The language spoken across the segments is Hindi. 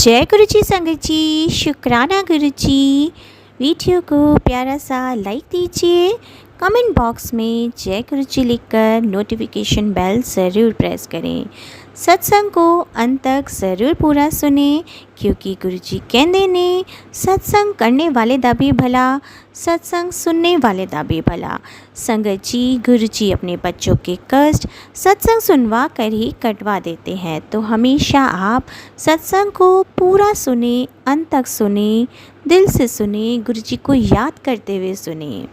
जय गुरु जी संगत जी, शुक्राना गुरु जी। वीडियो को प्यारा सा लाइक दीजिए, कमेंट बॉक्स में जय गुरु जी लिखकर नोटिफिकेशन बेल ज़रूर प्रेस करें। सत्संग को अंत तक ज़रूर पूरा सुने, क्योंकि गुरु जी कहते ने सत्संग करने वाले दा भी भला, सत्संग सुनने वाले दा भी भला। संगत जी, गुरु जी अपने बच्चों के कष्ट सत्संग सुनवा कर ही कटवा देते हैं, तो हमेशा आप सत्संग को पूरा सुने, अंत तक सुने, दिल से सुने, गुरु जी को याद करते हुए सुने।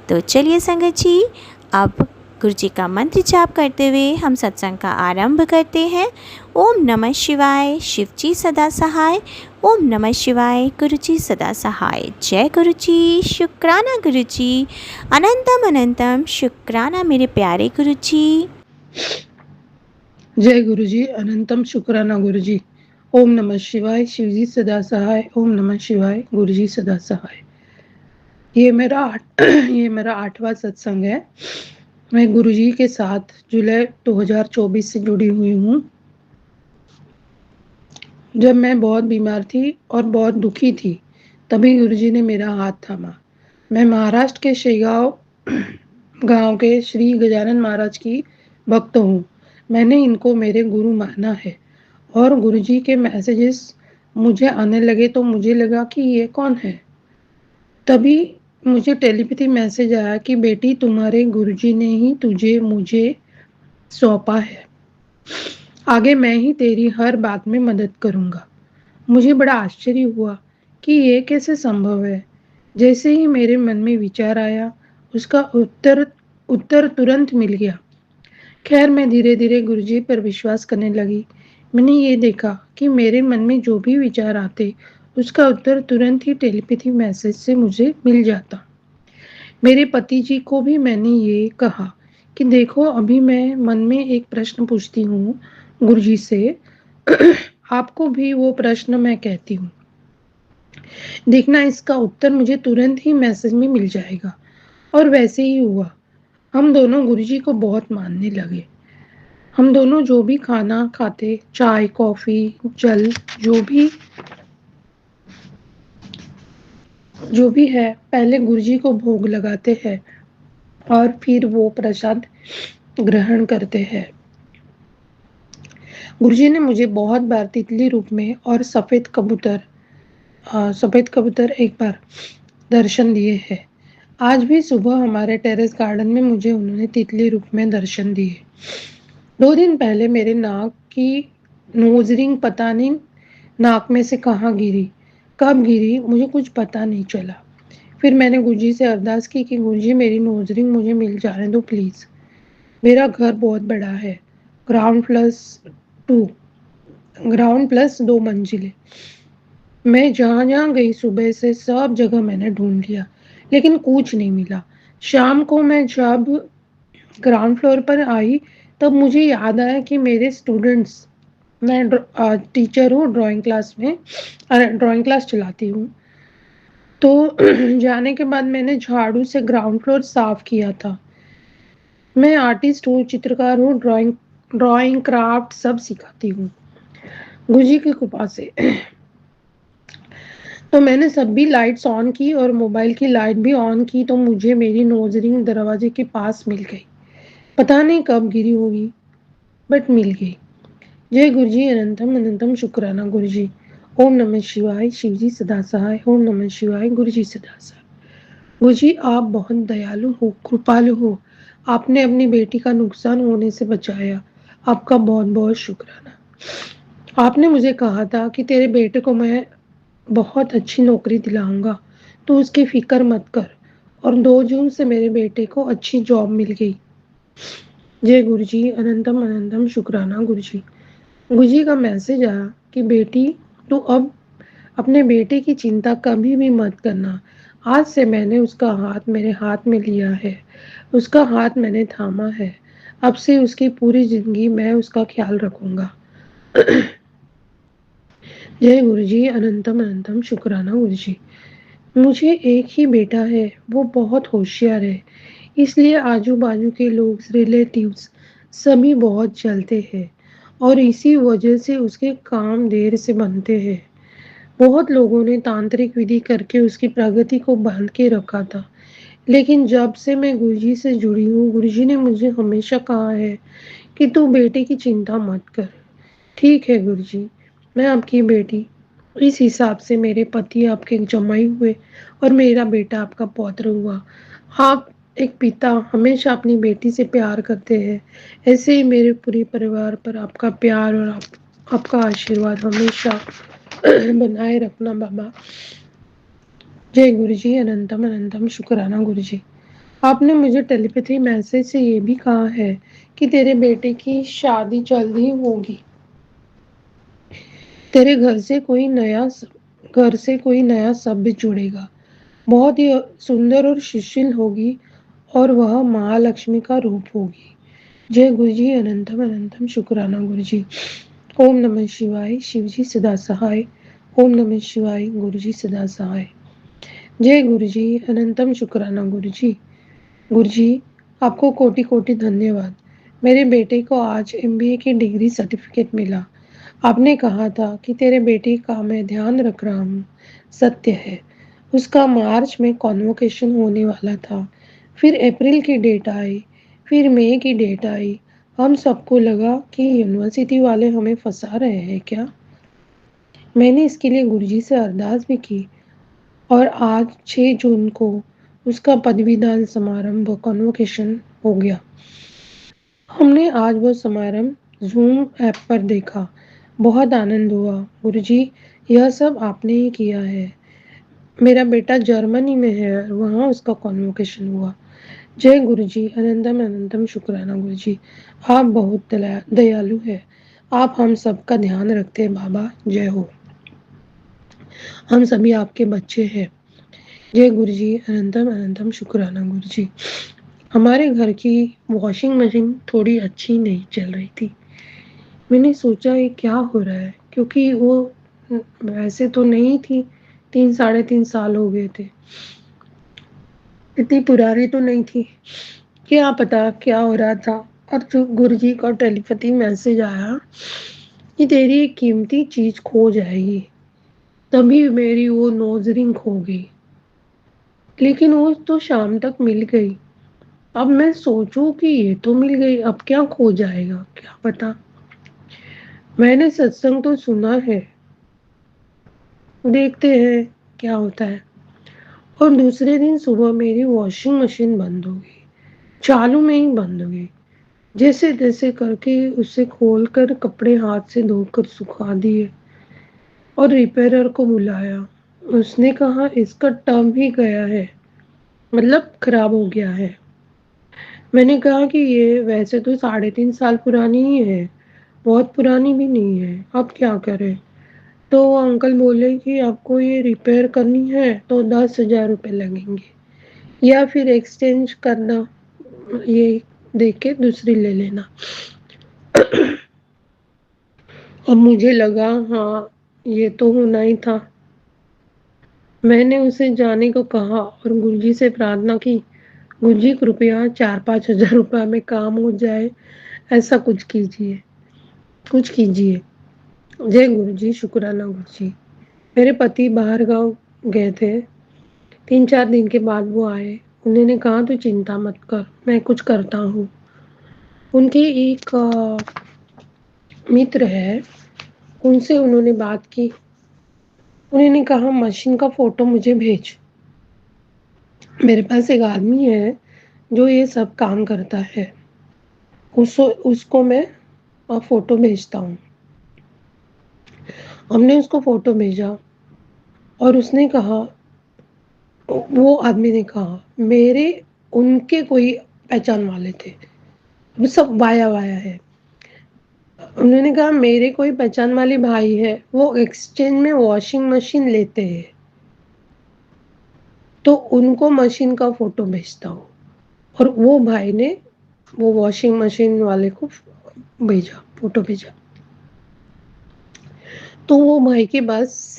तो चलिए संगत जी, अब गुरु जी का मंत्र जाप करते हुए हम सत्संग का आरंभ करते हैं। ओम नमः शिवाय, शिव जी सदा सहाय। ओम नमः शिवाय, गुरु जी सदा सहाय। जय गुरु जी, शुक्राना गुरु जी, अनंतम अनंतम शुक्राना मेरे प्यारे गुरु जी। जय गुरु जी, अनंतम शुक्राना गुरु जी। ओम नमः शिवाय, शिव जी सदा सहाय। ओम नमः शिवाय, गुरु जी सदा सहाय। ये मेरा 8वां सत्संग है। मैं गुरु जी के साथ जुलाई 2024 से जुड़ी हुई हूँ। जब मैं बहुत बीमार थी और बहुत दुखी थी, तभी गुरु जी ने मेरा हाथ थामा। मैं महाराष्ट्र के शेगांव गांव के श्री गजानन महाराज की भक्त हूँ। मैंने इनको मेरे गुरु माना है और गुरुजी के मैसेजेस मुझे आने लगे तो मुझे लगा कि ये कौन है। तभी मुझे टेलीपैथी मैसेज आया कि बेटी, तुम्हारे गुरुजी ने ही तुझे मुझे सौंपा है। आगे मैं ही तेरी हर बात में मदद करूंगा। मुझे बड़ा आश्चर्य हुआ कि ये कैसे संभव है। जैसे ही मेरे मन में विचार आया, उसका उत्तर तुरंत मिल गया। खैर, मैं धीरे धीरे गुरुजी पर विश्वास करने लगी। मैंने ये देखा कि मेरे मन में जो भी विचार आते, उसका उत्तर तुरंत ही टेलीपैथी मैसेज से मुझे मिल जाता। मेरे पति जी को भी मैंने ये कहा कि देखो, अभी मैं मन में एक प्रश्न पूछती हूँ गुरुजी से, आपको भी वो प्रश्न मैं कहती हूँ, देखना इसका उत्तर मुझे तुरंत ही मैसेज में मिल जाएगा। और वैसे ही हुआ। हम दोनों गुरुजी को बहुत मानने लगे। हम दोनों जो भी खाना खाते, चाय, कॉफी, जल, जो भी है, पहले गुरुजी को भोग लगाते हैं और फिर वो प्रसाद ग्रहण करते हैं। गुरुजी ने मुझे बहुत बार तितली रूप में और सफेद कबूतर एक बार दर्शन दिए हैं। आज भी सुबह हमारे टेरेस गार्डन में मुझे उन्होंने तितली रूप में दर्शन दिए। 2 दिन पहले मेरे नाक की नोज रिंग पता नहीं नाक में से कहाँ गिरी, कब गिरी, मुझे कुछ पता नहीं चला। फिर मैंने गुरुजी से अरदास की कि गुरुजी, मेरी नोज रिंग मुझे मिल जाने दो प्लीज। मेरा घर बहुत बड़ा है, ग्राउंड प्लस 2 मंजिलें। मैं जहां जहां गई सुबह से सब जगह मैंने ढूंढ लिया, लेकिन कुछ नहीं मिला। शाम को मैं जब ग्राउंड फ्लोर पर आई, तब मुझे याद आया कि मेरे स्टूडेंट्स, मैं टीचर हूँ ड्राइंग क्लास में, ड्राइंग क्लास चलाती हूँ। तो जाने के बाद मैंने झाड़ू से ग्राउंड फ्लोर साफ किया था। मैं आर्टिस्ट हूँ, चित्रकार हूँ, ड्राइंग क्राफ्ट सब सिखाती हूँ गुरुजी की कृपा से। तो मैंने सब भी लाइट्स ऑन की और मोबाइल की लाइट भी ऑन की, तो मुझे मेरी नोज रिंग दरवाजे के पास मिल गई। पता नहीं कब गिरी होगी, बट मिल गई। जय गुरुजी, अनंतम अनंतम शुक्राना गुरुजी। ओम नमः शिवाय, शिव जी सदा सहाय। ओम नमः शिवाय, गुरु जी सदा सहाय। गुरुजी, आप बहुत दयालु हो, कृपालु हो। आपने अपनी बेटी का नुकसान होने से बचाया, आपका बहुत बहुत शुक्राना। आपने मुझे कहा था कि तेरे बेटे को मैं बहुत अच्छी नौकरी दिलाऊंगा, तो उसकी फिक्र मत कर। और 2 जून से मेरे बेटे को अच्छी जॉब मिल गई। जय गुरुजी, अनंतम अनंतम शुक्राना गुरुजी। गुरुजी का मैसेज आया कि बेटी, तू अब अपने बेटे की चिंता कभी भी मत करना। आज से मैंने उसका हाथ मेरे हाथ में लिया है, उसका हाथ मैंने थामा है। अब से उसकी पूरी जिंदगी मैं उसका ख्याल रखूंगा। जय गुरुजी, अनंतम अनंतम शुक्राना गुरुजी। मुझे एक ही बेटा है, वो बहुत होशियार है, इसलिए आजू बाजू के लोग, रिलेटिव्स सभी बहुत चलते हैं और इसी वजह से उसके काम देर से बनते हैं। बहुत लोगों ने तांत्रिक विधि करके उसकी प्रगति को बांध के रखा था, लेकिन जब से मैं गुरुजी से जुड़ी हूँ, गुरुजी ने मुझे हमेशा कहा है कि तू बेटे की चिंता मत कर। ठीक है गुरुजी, मैं आपकी बेटी। इस हिसाब से मेरे पति आपके जमाई हुए और मेरा बेटा आपका पौत्र हुआ। आप एक पिता हमेशा अपनी बेटी से प्यार करते हैं, ऐसे ही मेरे पूरे परिवार पर आपका प्यार और आपका आशीर्वाद हमेशा बनाए रखना बाबा। जय गुरुजी, अनंतम अनंतम शुक्राना गुरुजी। आपने मुझे टेलीपैथी मैसेज से ये भी कहा है कि तेरे बेटे की शादी जल्दी होगी। तेरे घर से कोई नया सभ्य जुड़ेगा। बहुत ही सुंदर और सुशील होगी और वह महालक्ष्मी का रूप होगी। जय गुरुजी, अनंतम अनंतम शुक्राना गुरुजी। ओम नमः शिवाय, शिवजी सदा सहाय। ओम नमः शिवाय, गुरुजी सदा सहाय। जय गुरुजी, अनंतम शुक्राना गुरुजी। गुरुजी, आपको कोटि कोटि धन्यवाद। मेरे बेटे को आज एमबीए की डिग्री सर्टिफिकेट मिला। आपने कहा था कि तेरे बेटे का मैं ध्यान रख रहा हूँ। सत्य है। उसका मार्च में कॉन्वोकेशन होने वाला था, फिर अप्रैल की डेट आई, फिर मई की डेट आई। हम सबको लगा कि यूनिवर्सिटी वाले हमें फंसा रहे हैं क्या। मैंने इसके लिए गुरुजी से अरदास भी की और आज 6 जून को उसका पदवीदान समारंभ कॉन्वोकेशन हो गया। हमने आज वो समारंभ जूम ऐप पर देखा। बहुत आनंद हुआ। गुरुजी, यह सब आपने ही किया है। मेरा बेटा जर्मनी में है और वहाँ उसका कॉन्वोकेशन हुआ। जय गुरुजी, अनंतम अनंतम शुक्राना गुरुजी। आप बहुत दयालु है। आप हम सबका ध्यान रखते हैं बाबा। जय हो। हम सभी आपके बच्चे हैं। जय गुरुजी, अनंतम अनंतम शुक्राना गुरुजी। हमारे घर की वॉशिंग मशीन थोड़ी अच्छी नहीं चल रही थी। मैंने सोचा ये क्या हो रहा है, क्योंकि वो वैसे तो नहीं थी। 3 साढ़े 3 साल हो गए थे। इतनी पुरानी तो नहीं थी। क्या पता क्या हो रहा था। और जो गुरुजी का टेलीपैथी मैसेज आया कि तेरी एक कीमती चीज खो जाएगी, तभी मेरी वो नोज रिंग खो गई। लेकिन वो तो शाम तक मिल गई। अब मैं सोचूं कि ये तो मिल गई, अब क्या खो जाएगा क्या पता। मैंने सत्संग तो सुना है, देखते हैं क्या होता है। और दूसरे दिन सुबह मेरी वॉशिंग मशीन बंद हो गई। चालू में ही बंद हो गई। जैसे तैसे करके उसे खोलकर कपड़े हाथ से धोकर सुखा दिए और रिपेयरर को बुलाया। उसने कहा इसका टर्म ही गया है, मतलब खराब हो गया है। मैंने कहा कि ये वैसे तो 3.5 साल पुरानी ही है, बहुत पुरानी भी नहीं है, अब क्या करें। तो वो अंकल बोले कि आपको ये रिपेयर करनी है तो 10,000 रुपये लगेंगे, या फिर एक्सचेंज करना, ये देख के दूसरी ले लेना। अब मुझे लगा हाँ, ये तो होना ही था। मैंने उसे जाने को कहा और गुरुजी से प्रार्थना की, गुरुजी कृपया 4-5 हज़ार रुपये में काम हो जाए, ऐसा कुछ कीजिए, कुछ कीजिए। जय गुरुजी, शुक्राना गुरुजी। मेरे पति बाहर गांव गए थे। 3-4 दिन के बाद वो आए। उन्होंने कहा तू चिंता मत कर, मैं कुछ करता हूँ। उनके एक मित्र है, उनसे उन्होंने बात की। उन्होंने कहा मशीन का फोटो मुझे भेज। मेरे पास एक आदमी है जो ये सब काम करता है, उसको मैं फोटो भेजता हूँ। हमने उसको फोटो भेजा और उसने कहा, वो आदमी ने कहा मेरे उनके कोई पहचान वाले थे। वो सब वाया वाया है। उन्होंने कहा मेरे कोई पहचान वाले भाई है, वो एक्सचेंज में वॉशिंग मशीन लेते हैं, तो उनको मशीन का फोटो भेजता हूँ। और वो भाई ने वो वॉशिंग मशीन वाले को भेजा, फोटो भेजा। तो वो भाई के पास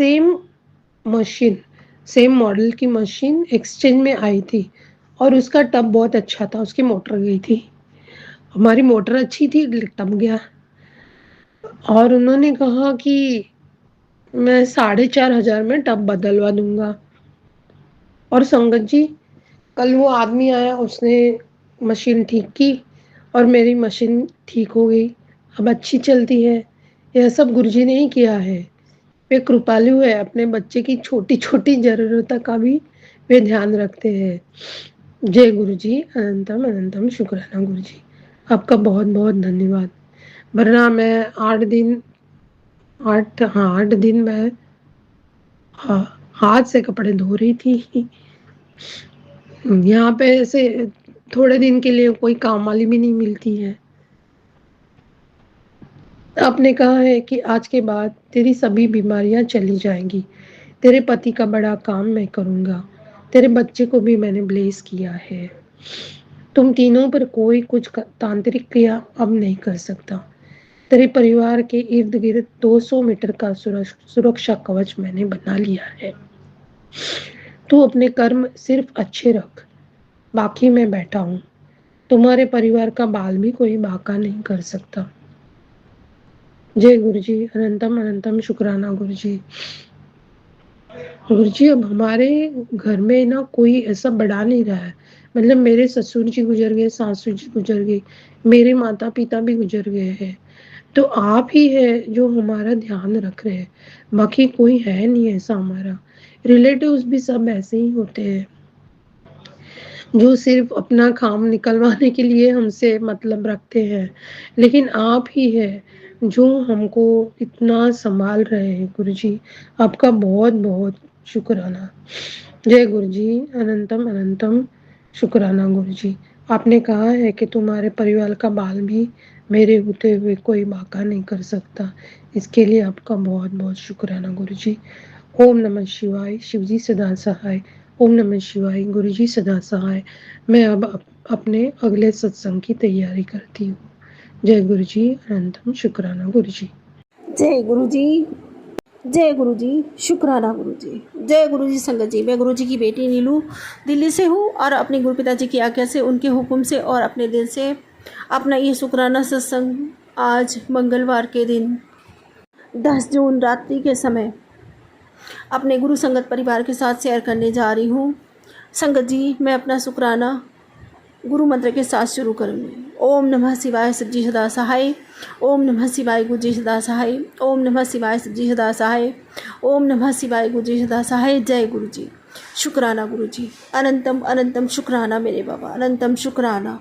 मशीन सेम मॉडल की मशीन एक्सचेंज में आई थी और उसका टब बहुत अच्छा था, उसकी मोटर गई थी। हमारी मोटर अच्छी थी, टब गया। और उन्होंने कहा कि मैं 4,500 में टब बदलवा दूंगा। और संगत जी, कल वो आदमी आया, उसने मशीन ठीक की और मेरी मशीन ठीक हो गई, अब अच्छी चलती है। यह सब गुरुजी ने ही किया है। वे कृपालु है, अपने बच्चे की छोटी छोटी जरूरतों का भी वे ध्यान रखते हैं। जय गुरुजी, अनंतम अनंतम शुक्राना गुरुजी, आपका बहुत बहुत धन्यवाद। वरना मैं 8 दिन, 8 दिन मैं हाथ से कपड़े धो रही थी। यहाँ पे ऐसे थोड़े दिन के लिए कोई काम वाली भी नहीं मिलती है। आपने कहा है कि आज के बाद तेरी सभी बीमारियां चली जाएंगी, तेरे पति का बड़ा काम मैं करूंगा, तेरे बच्चे को भी मैंने ब्लेस किया है, तुम तीनों पर कोई कुछ तांत्रिक क्रिया अब नहीं कर सकता। तेरे परिवार के इर्द गिर्द 200 मीटर का सुरक्षा कवच मैंने बना लिया है। तू अपने कर्म सिर्फ अच्छे रख, बाकी मैं बैठा हूँ। तुम्हारे परिवार का बाल भी कोई बांका नहीं कर सकता। जय गुरुजी, अनंतम अनंतम शुक्राना गुरुजी। गुरुजी, अब हमारे घर में ना कोई ऐसा बढ़ा नहीं रहा है। मतलब मेरे ससुर जी गुजर गए, सासू जी गुजर गई, मेरे माता पिता भी गुजर गए हैं। तो आप ही है जो हमारा ध्यान रख रहे हैं, बाकी कोई है नहीं ऐसा। हमारा रिलेटिव्स भी सब ऐसे ही होते हैं जो सिर्फ अपना काम निकलवाने के लिए हमसे मतलब रखते हैं। लेकिन आप ही है जो हमको इतना संभाल रहे हैं। गुरुजी, आपका बहुत बहुत शुक्राना। जय गुरुजी, अनंतम अनंतम शुक्राना गुरुजी। आपने कहा है कि तुम्हारे परिवार का बाल भी मेरे होते हुए कोई बांका नहीं कर सकता। इसके लिए आपका बहुत बहुत शुक्राना गुरुजी। ओम नमः शिवाय, शिवजी सदा सहाय। ओम नमः शिवाय, गुरुजी सदा सहाय। मैं अब अपने अगले सत्संग की तैयारी करती हूँ। जय गुरुजी, अनंतम शुक्राना गुरुजी। जय गुरु जी, जय गुरु जी, शुक्राना गुरु जी। जय गुरु जी। संगत जी, मैं गुरु जी की बेटी नीलू दिल्ली से हूँ और अपने गुरु पिताजी की आज्ञा से, उनके हुक्म से और अपने दिल से अपना ये शुक्राना सत्संग आज मंगलवार के दिन 10 जून रात्रि के समय अपने गुरु संगत परिवार के साथ शेयर करने जा रही हूँ। संगत जी, मैं अपना शुक्राना गुरु मंत्र के साथ शुरू करूँगी। ओम नमः शिवाय, सज्जी सदा सहाय। ओम नमः शिवाय, गुरुजी सदा सहाय। ओम नमः शिवाय, सज्जी सदा सहाय। ओम नमः शिवाय, गुरुजी सदा सहाय। जय गुरु जी, शुक्राना गुरु जी, अनंतम अनंतम शुक्राना मेरे बाबा, अनंतम शुक्राना।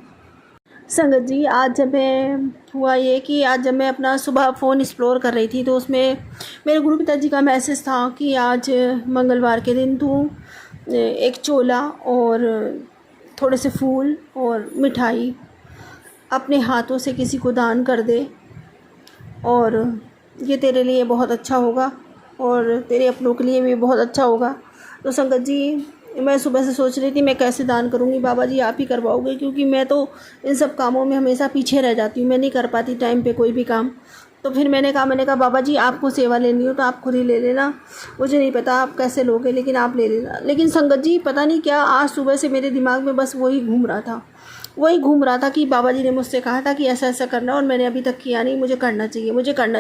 संगत जी, आज जब मैं हुआ ये कि आज जब मैं अपना सुबह फ़ोन एक्सप्लोर कर रही थी तो उसमें मेरे गुरु पिताजी का मैसेज था कि आज मंगलवार के दिन तू एक चोला और थोड़े से फूल और मिठाई अपने हाथों से किसी को दान कर दे और ये तेरे लिए बहुत अच्छा होगा और तेरे अपनों के लिए भी बहुत अच्छा होगा। तो संगत जी, मैं सुबह से सोच रही थी मैं कैसे दान करूँगी। बाबा जी आप ही करवाओगे, क्योंकि मैं तो इन सब कामों में हमेशा पीछे रह जाती हूँ, मैं नहीं कर पाती टाइम पे कोई भी काम। तो फिर मैंने कहा बाबा जी आपको सेवा लेनी हो तो आप खुद ही ले लेना, मुझे नहीं पता आप कैसे लोगे, लेकिन आप ले लेना। लेकिन संगत जी, पता नहीं क्या आज सुबह से मेरे दिमाग में बस वही घूम रहा था कि बाबा जी ने मुझसे कहा था कि ऐसा ऐसा करना और मैंने अभी तक किया नहीं, मुझे करना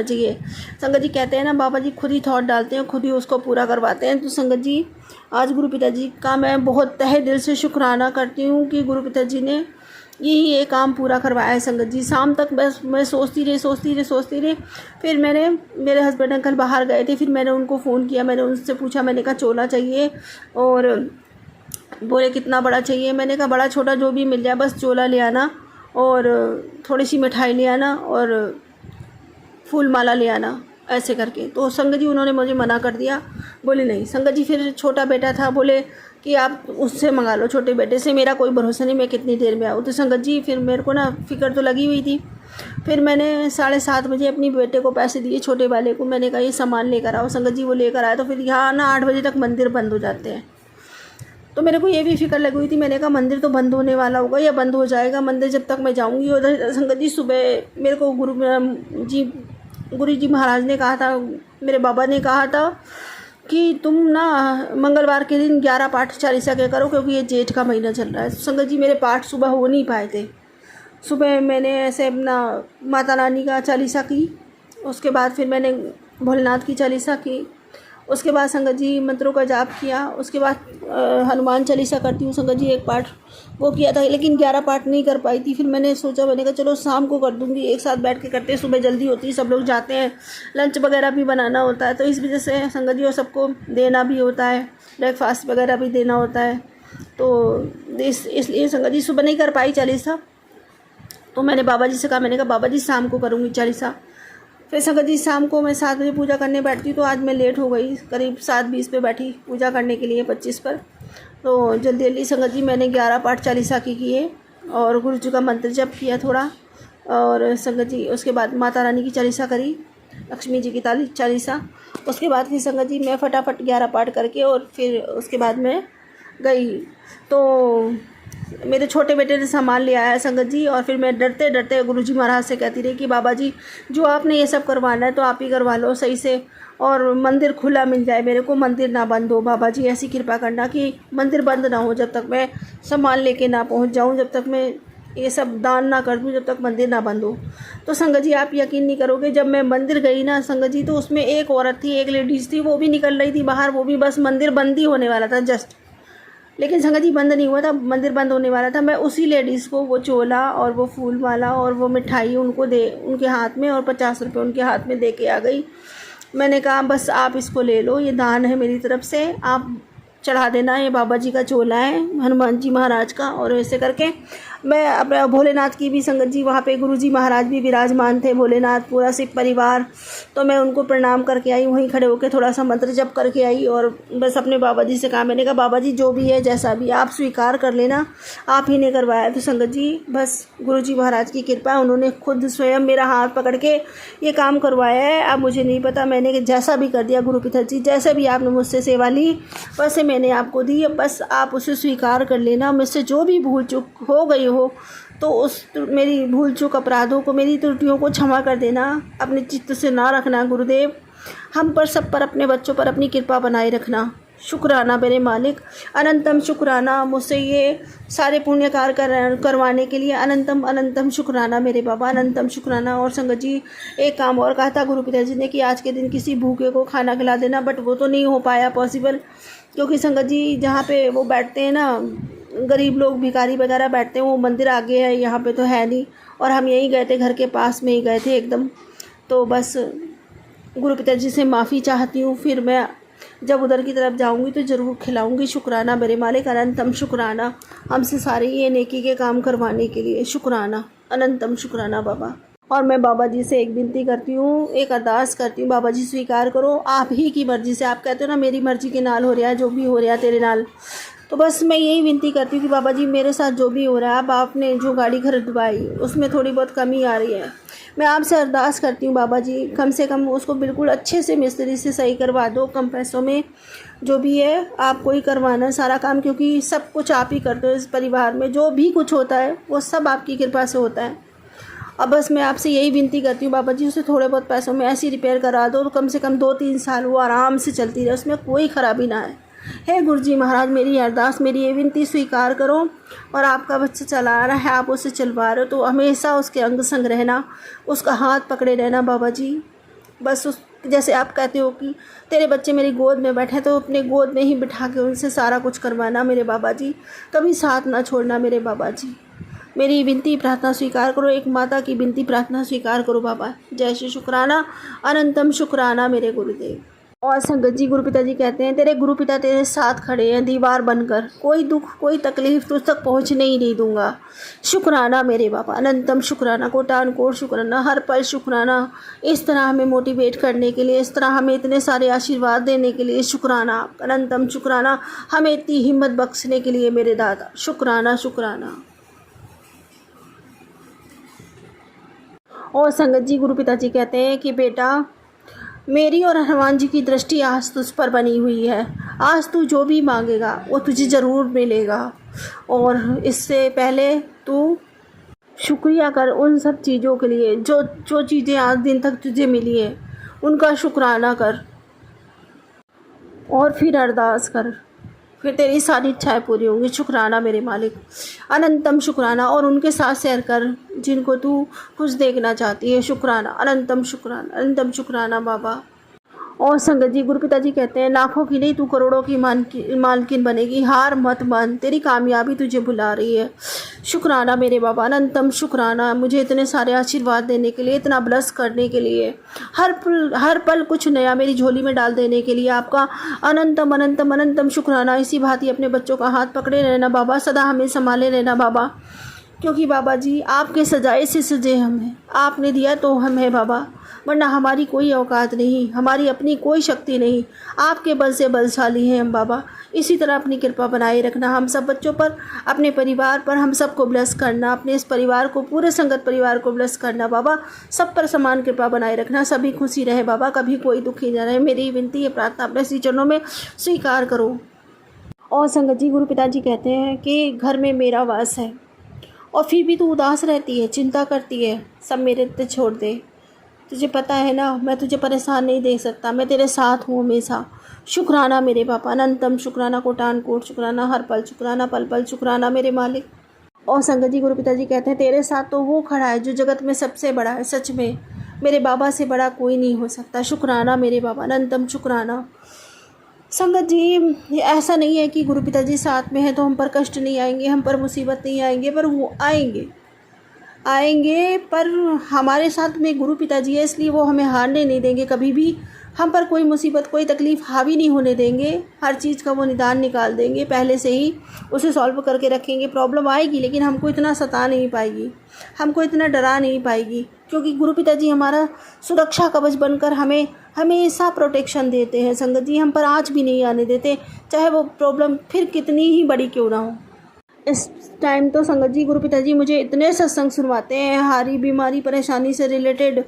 चाहिए। संगत जी, कहते हैं ना बाबा जी खुद ही थॉट डालते हैं, खुद ही उसको पूरा करवाते हैं। तो संगत जी, आज गुरु पिताजी का मैं बहुत तहे दिल से शुक्राना करती हूँ कि गुरु पिताजी ने यही ये काम पूरा करवाया है। संगत जी, शाम तक बस मैं सोचती रही। फिर मेरे हस्बैंड अंकल बाहर गए थे, फिर मैंने उनको फ़ोन किया, मैंने उनसे पूछा, मैंने कहा चोला चाहिए, और बोले कितना बड़ा चाहिए। मैंने कहा बड़ा छोटा जो भी मिल जाए, बस चोला ले आना और थोड़ी सी मिठाई ले आना और फूल माला ले आना, ऐसे करके। तो संगत जी उन्होंने मुझे मना कर दिया, बोले नहीं। संगत जी, फिर छोटा बेटा था, बोले कि आप उससे मंगा लो, छोटे बेटे से, मेरा कोई भरोसा नहीं मैं कितनी देर में आऊँ। तो संगत जी, फिर मेरे को ना फ़िक्र तो लगी हुई थी। फिर मैंने 7:30 बजे अपनी बेटे को पैसे दिए, छोटे वाले को। मैंने कहा ये सामान लेकर आओ। संगत जी वो लेकर आया। तो फिर यहाँ ना 8 बजे तक मंदिर बंद हो जाते हैं। तो मेरे को ये भी फ़िक्र लगी हुई थी, मैंने कहा मंदिर तो बंद होने वाला होगा या बंद हो जाएगा मंदिर जब तक मैं जाऊँगी उधर। संगत जी, सुबह मेरे को गुरु जी महाराज ने कहा था, मेरे बाबा ने कहा था कि तुम ना मंगलवार के दिन 11 पाठ चालीसा के करो, क्योंकि ये जेठ का महीना चल रहा है। संगत जी, मेरे पाठ सुबह हो नहीं पाए थे। सुबह मैंने ऐसे अपना माता रानी का चालीसा की उसके बाद फिर मैंने भोलेनाथ की चालीसा की। उसके बाद संगत जी मंत्रों का जाप किया। उसके बाद हनुमान चालीसा करती हूँ संगत जी, एक पाठ वो किया था, लेकिन 11 पाठ नहीं कर पाई थी। फिर मैंने सोचा, मैंने कहा चलो शाम को कर दूँगी, एक साथ बैठ के करते हैं, सुबह जल्दी होती है, सब लोग जाते हैं, लंच वगैरह भी बनाना होता है, तो इस वजह से संगत जी और सबको देना भी होता है, ब्रेकफास्ट वगैरह भी देना होता है, तो इसलिए संगत जी सुबह नहीं कर पाई चालीसा। तो मैंने बाबा जी से कहा, मैंने कहा बाबा जी शाम को करूँगी चालीसा। फिर संगत जी शाम को मैं 7 बजे पूजा करने बैठती, तो आज मैं लेट हो गई, करीब 7:20 पे बैठी पूजा करने के लिए 25 पर। तो जल्दी जल्दी संगत जी मैंने 11 पाठ चालीसा की किए और गुरु जी का मंत्र जप किया थोड़ा, और संगत जी उसके बाद माता रानी की चालीसा करी, लक्ष्मी जी की चालीसा। उसके बाद फिर संगत जी मैं फटाफट 11 पाठ करके और फिर उसके बाद मैं गई। तो मेरे छोटे बेटे ने सामान ले आया संगत जी, और फिर मैं डरते डरते गुरुजी महाराज से कहती रही कि बाबा जी जो आपने ये सब करवाना है तो आप ही करवा लो सही से, और मंदिर खुला मिल जाए मेरे को, मंदिर ना बंद हो। बाबा जी ऐसी कृपा करना कि मंदिर बंद ना हो, जब तक मैं सामान लेके ना पहुंच जाऊं, जब तक मैं ये सब दान ना कर दूं, जब तक मंदिर ना बंद हो। तो संगत जी आप यकीन नहीं करोगे, जब मैं मंदिर गई ना संगत जी, तो उसमें एक औरत थी, एक लेडीज़ थी, वो भी निकल रही थी बाहर, वो भी बस मंदिर बंद ही होने वाला था जस्ट, लेकिन संगत जी बंद नहीं हुआ था, मंदिर बंद होने वाला था। मैं उसी लेडीज़ को वो चोला और वो फूल माला और वो मिठाई उनको दे, उनके हाथ में, और 50 रुपये उनके हाथ में दे के आ गई। मैंने कहा बस आप इसको ले लो, ये दान है मेरी तरफ से, आप चढ़ा देना, ये बाबा जी का चोला है हनुमान जी महाराज का। और ऐसे करके मैं अपना भोलेनाथ की भी संगत जी, वहाँ पे गुरुजी महाराज भी विराजमान थे, भोलेनाथ पूरा सिख परिवार, तो मैं उनको प्रणाम करके आई, वहीं खड़े होकर थोड़ा सा मंत्र जप करके आई, और बस अपने बाबा जी से कहा, मैंने कहा बाबा जी जो भी है जैसा भी आप स्वीकार कर लेना, आप ही ने करवाया। तो संगत जी बस गुरुजी महाराज की कृपा है, उन्होंने खुद स्वयं मेरा हाथ पकड़ के ये काम करवाया है। अब मुझे नहीं पता, मैंने जैसा भी कर दिया गुरु पिता जी, जैसे भी आपने मुझसे सेवा ली वैसे मैंने आपको दी, बस आप उसे स्वीकार कर लेना। मुझसे जो भी भूल चूक हो गई हो तो उस मेरी भूल चूक अपराधों को, मेरी त्रुटियों को क्षमा कर देना, अपने चित्त से ना रखना गुरुदेव, हम पर सब पर, अपने बच्चों पर अपनी कृपा बनाए रखना। शुक्राना मेरे मालिक, अनंतम शुक्राना, मुझसे ये सारे पुण्य कार्य करवाने के लिए अनंतम अनंतम शुक्राना मेरे बाबा, अनंतम शुक्राना। और संगत जी एक काम और कहा था गुरु पिताजी ने कि आज के दिन किसी भूखे को खाना खिला देना, बट वो तो नहीं हो पाया पॉसिबल, क्योंकि संगत जी जहाँ पे वो बैठते हैं ना, गरीब लोग भिखारी वगैरह बैठते हैं, वो मंदिर आगे है, यहाँ पे तो है नहीं, और हम यहीं गए थे, घर के पास में ही गए थे एकदम। तो बस गुरु पिताजी से माफ़ी चाहती हूँ, फिर मैं जब उधर की तरफ जाऊंगी तो ज़रूर खिलाऊंगी। शुक्राना मेरे मालिक, अनंतम शुक्राना, हमसे सारे ये नेकी के काम करवाने के लिए शुक्राना, अनंतम शुक्राना बाबा। और मैं बाबा जी से एक विनती करती हूँ, एक अरदास करती हूँ, बाबा जी स्वीकार करो, आप ही की मर्ज़ी से, आप कहते हो ना मेरी मर्ज़ी के नाल हो रहा है, जो भी हो रहा है तेरे नाल, तो बस मैं यही विनती करती हूँ कि बाबा जी मेरे साथ जो भी हो रहा है, अब आपने जो गाड़ी खरीदवाई उसमें थोड़ी बहुत कमी आ रही है, मैं आपसे अरदास करती हूँ बाबा जी, कम से कम उसको बिल्कुल अच्छे से मिस्त्री से सही करवा दो, कम पैसों में, जो भी है आपको ही करवाना सारा काम, क्योंकि सब कुछ आप ही करते हो इस परिवार में, जो भी कुछ होता है वो सब आपकी कृपा से होता है। अब बस मैं आपसे यही विनती करती हूँ बाबा जी, उसे थोड़े बहुत पैसों में ऐसी रिपेयर करा दो तो कम से कम 2-3 साल वो आराम से चलती रहे, उसमें कोई ख़राबी ना आए। हे गुरुजी महाराज, मेरी अरदास, मेरी ये विनती स्वीकार करो। और आपका बच्चा चला रहा है, आप उसे चलवा रहे हो, तो हमेशा उसके अंग संग रहना, उसका हाथ पकड़े रहना बाबा जी। बस उस जैसे आप कहते हो कि तेरे बच्चे मेरी गोद में बैठे, तो अपने गोद में ही बिठा के उनसे सारा कुछ करवाना मेरे बाबा जी, कभी साथ ना छोड़ना मेरे बाबा जी। मेरी विनती प्रार्थना स्वीकार करो, एक माता की विनती प्रार्थना स्वीकार करो बाबा। जय श्री शुक्राना, अनंतम शुक्राना मेरे गुरुदेव। और संगत जी गुरु पिताजी कहते हैं तेरे गुरु पिता तेरे साथ खड़े हैं दीवार बनकर, कोई दुख कोई तकलीफ तुझ तक पहुंचने ही नहीं दूंगा। शुक्राना मेरे बाबा, अनंतम शुक्राना, कोटान कोट शुक्राना, हर पल शुक्राना, इस तरह हमें मोटिवेट करने के लिए, इस तरह हमें इतने सारे आशीर्वाद देने के लिए शुक्राना, अनंतम शुक्राना, हमें इतनी हिम्मत बख्शने के लिए मेरे दादा, शुक्राना शुक्राना। और संगत जी गुरु पिताजी कहते हैं कि बेटा मेरी और हनुमान जी की दृष्टि आज तुझ पर बनी हुई है, आज तू जो भी मांगेगा वो तुझे ज़रूर मिलेगा। और इससे पहले तू शुक्रिया कर उन सब चीज़ों के लिए जो जो चीज़ें आज दिन तक तुझे मिली है, उनका शुक्राना कर, और फिर अरदास कर फिर तेरी सारी इच्छाएं पूरी होंगी। शुक्राना मेरे मालिक, अनंतम शुक्राना। और उनके साथ शेयर कर जिनको तू खुश देखना चाहती है। शुक्राना, अनंतम शुक्राना, अनंतम शुक्राना बाबा। और संगत जी, गुरु पिताजी कहते हैं लाखों की नहीं तू करोड़ों की मालकिन बनेगी। हार मत मान, तेरी कामयाबी तुझे बुला रही है। शुक्राना मेरे बाबा, अनंतम शुक्राना मुझे इतने सारे आशीर्वाद देने के लिए, इतना ब्लस करने के लिए, हर पल कुछ नया मेरी झोली में डाल देने के लिए आपका अनंतम अनंतम अनंतम शुक्राना। इसी भांति अपने बच्चों का हाथ पकड़े रहना बाबा, सदा हमें संभाले रहना बाबा, क्योंकि बाबा जी आपके सजाए से सजे हम हैं। आपने दिया तो हम हैं बाबा, वरना हमारी कोई औकात नहीं, हमारी अपनी कोई शक्ति नहीं। आपके बल से बलशाली हैं हम बाबा। इसी तरह अपनी कृपा बनाए रखना हम सब बच्चों पर, अपने परिवार पर, हम सबको ब्लेस करना, अपने इस परिवार को, पूरे संगत परिवार को ब्लेस करना बाबा। सब पर समान कृपा बनाए रखना, सभी खुशी रहे बाबा, कभी कोई दुखी न रहे। मेरी विनती है, प्रार्थना अपने श्री चरणों में स्वीकार करो। और संगत जी, गुरु पिताजी कहते हैं कि घर में मेरा वास है और फिर भी तू उदास रहती है, चिंता करती है, सब मेरे पे छोड़ दे। तुझे पता है ना, मैं तुझे परेशान नहीं देख सकता, मैं तेरे साथ हूँ हमेशा। शुक्राना मेरे पापा, अनंतम शुक्राना, कोटान कोट शुक्राना, हर पल शुक्राना, पल पल शुक्राना मेरे मालिक। और संगत जी, गुरु पिताजी कहते हैं तेरे साथ तो वो खड़ा है जो जगत में सबसे बड़ा है। सच में मेरे बाबा से बड़ा कोई नहीं हो सकता। शुक्राना मेरे बाबा, अनंतम शुक्राना। संगत जी, ऐसा नहीं है कि गुरु पिताजी साथ में हैं तो हम पर कष्ट नहीं आएंगे, हम पर मुसीबत नहीं आएंगे, पर वो आएंगे पर हमारे साथ में गुरु पिताजी है, इसलिए वो हमें हारने नहीं देंगे कभी भी। हम पर कोई मुसीबत, कोई तकलीफ़ हावी नहीं होने देंगे। हर चीज़ का वो निदान निकाल देंगे, पहले से ही उसे सॉल्व करके रखेंगे। प्रॉब्लम आएगी लेकिन हमको इतना सता नहीं पाएगी, हमको इतना डरा नहीं पाएगी, क्योंकि गुरु पिताजी हमारा सुरक्षा कवच बनकर हमें हमेशा प्रोटेक्शन देते हैं। संगत जी, हम पर आँच भी नहीं आने देते, चाहे वो प्रॉब्लम फिर कितनी ही बड़ी क्यों ना हो। इस टाइम तो संगत जी, गुरु पिताजी मुझे इतने सत्संग सुनवाते हैं, हारी बीमारी परेशानी से रिलेटेड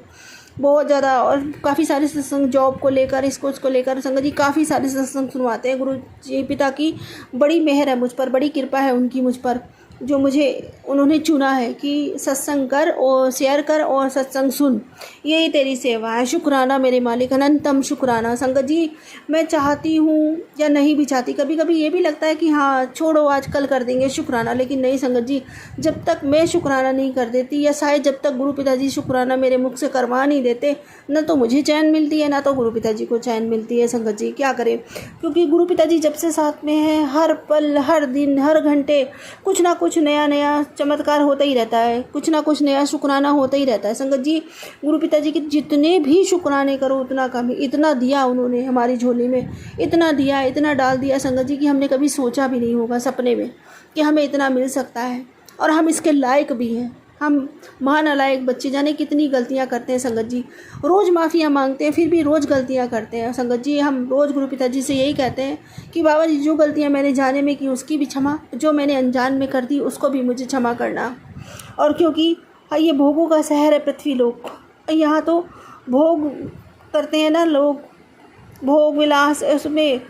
बहुत ज़्यादा, और काफ़ी सारे सत्संग, जॉब को लेकर, इसको लेकर संगत जी काफ़ी सारे सत्संग सुनवाते हैं। गुरु जी पिता की बड़ी मेहर है मुझ पर, बड़ी कृपा है उनकी मुझ पर, जो मुझे उन्होंने चुना है कि सत्संग कर और शेयर कर और सत्संग सुन, यही तेरी सेवा है। शुक्राना मेरे मालिक, अनंतम शुक्राना। संगत जी, मैं चाहती हूँ या नहीं भी चाहती, कभी कभी ये भी लगता है कि हाँ छोड़ो आज कल कर देंगे शुक्राना, लेकिन नहीं संगत जी, जब तक मैं शुक्राना नहीं कर देती, या शायद जब तक गुरु पिताजी शुक्राना मेरे मुख से करवा नहीं देते, न तो मुझे चैन मिलती है, ना तो गुरु पिताजी को चैन मिलती है। संगत जी, क्या करें, क्योंकि गुरु पिताजी जब से साथ में हैं, हर पल, हर दिन, हर घंटे कुछ ना कुछ नया नया चमत्कार होता ही रहता है, कुछ ना कुछ नया शुक्राना होता ही रहता है। संगत जी, गुरु पिताजी के जितने भी शुक्राने करो उतना कम है। इतना दिया उन्होंने हमारी झोली में, इतना दिया, इतना डाल दिया संगत जी, कि हमने कभी सोचा भी नहीं होगा सपने में कि हमें इतना मिल सकता है, और हम इसके लायक भी हैं। हम महानालायक बच्चे जाने कितनी गलतियां करते हैं संगत जी, रोज़ माफ़ियाँ मांगते हैं, फिर भी रोज़ गलतियां करते हैं। संगत जी, हम रोज़ गुरु पिताजी से यही कहते हैं कि बाबा जी, जो गलतियां मैंने जाने में की उसकी भी क्षमा, जो मैंने अनजान में कर दी उसको भी मुझे क्षमा करना। और क्योंकि ये भोगों का शहर है पृथ्वी लोक, यहाँ तो भोग करते हैं ना लोग, भोग विलास, उसमें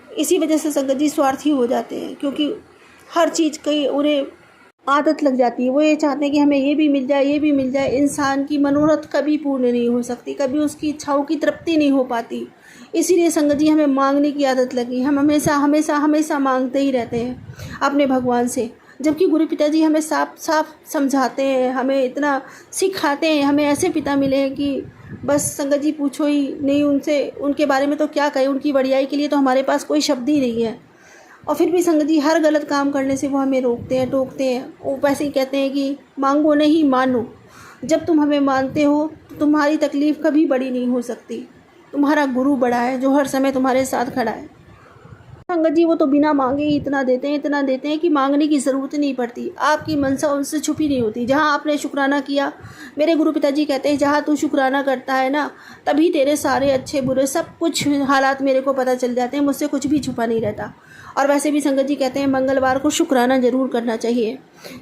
इसी वजह से संगत जी स्वार्थी हो जाते हैं, क्योंकि हर चीज़ की उन्हें आदत लग जाती है। वो ये चाहते हैं कि हमें ये भी मिल जाए, ये भी मिल जाए। इंसान की मनोरथ कभी पूर्ण नहीं हो सकती, कभी उसकी इच्छाओं की तृप्ति नहीं हो पाती। इसीलिए संगत जी, हमें मांगने की आदत लगी, हम हमेशा हमेशा हमेशा मांगते ही रहते हैं अपने भगवान से, जबकि गुरु पिताजी हमें साफ साफ समझाते हैं, हमें इतना सिखाते हैं। हमें ऐसे पिता मिले हैं कि बस संगत जी पूछो ही नहीं उनसे, उनके बारे में तो क्या कहें, उनकी बढ़ियाई के लिए तो हमारे पास कोई शब्द ही नहीं है। और फिर भी संगत जी, हर गलत काम करने से वो हमें रोकते हैं, टोकते हैं। वो वैसे ही कहते हैं कि मांगो नहीं मानो। जब तुम हमें मानते हो तो तुम्हारी तकलीफ़ कभी बड़ी नहीं हो सकती। तुम्हारा गुरु बड़ा है जो हर समय तुम्हारे साथ खड़ा है। संगत जी, वो तो बिना मांगे ही इतना देते हैं, इतना देते हैं कि मांगने की ज़रूरत नहीं पड़ती। आपकी मनसा उनसे छुपी नहीं होती। जहाँ आपने शुक्राना किया, मेरे गुरु पिताजी कहते हैं, जहाँ तू शुक्राना करता है ना, तभी तेरे सारे अच्छे बुरे सब कुछ हालात मेरे को पता चल जाते हैं। मुझसे कुछ भी छुपा नहीं रहता। और वैसे भी संगत जी कहते हैं मंगलवार को शुक्राना ज़रूर करना चाहिए,